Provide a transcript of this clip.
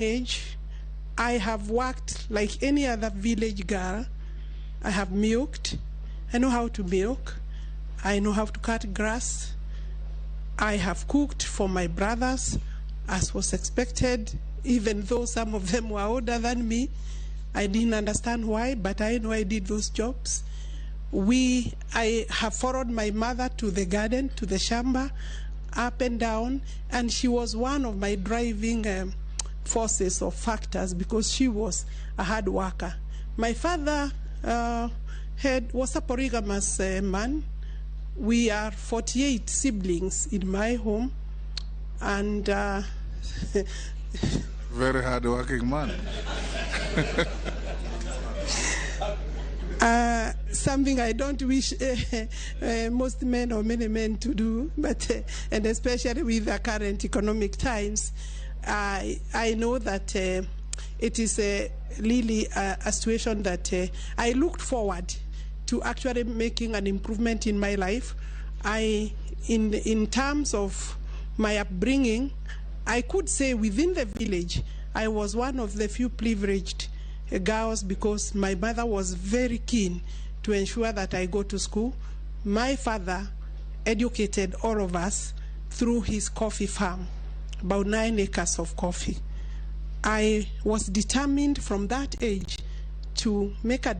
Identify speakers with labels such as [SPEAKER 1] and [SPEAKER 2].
[SPEAKER 1] age, I have worked like any other village girl. I have milked. I know how to milk. I know how to cut grass. I have cooked for my brothers, as was expected, even though some of them were older than me. I didn't understand why, but I know I did those jobs. I have followed my mother to the garden, to the shamba, up and down, and she was one of my driving forces or factors because she was a hard worker. My father was a polygamous man. We are 48 siblings in my home, and
[SPEAKER 2] very hard-working man.
[SPEAKER 1] Something I don't wish most men or many men to do, but and especially with the current economic times, I know that it is really a situation that I looked forward to actually making an improvement in my life. In terms of my upbringing, I could say within the village, I was one of the few privileged girls because my mother was very keen to ensure that I go to school. My father educated all of us through his coffee farm, about 9 acres of coffee. I was determined from that age to make a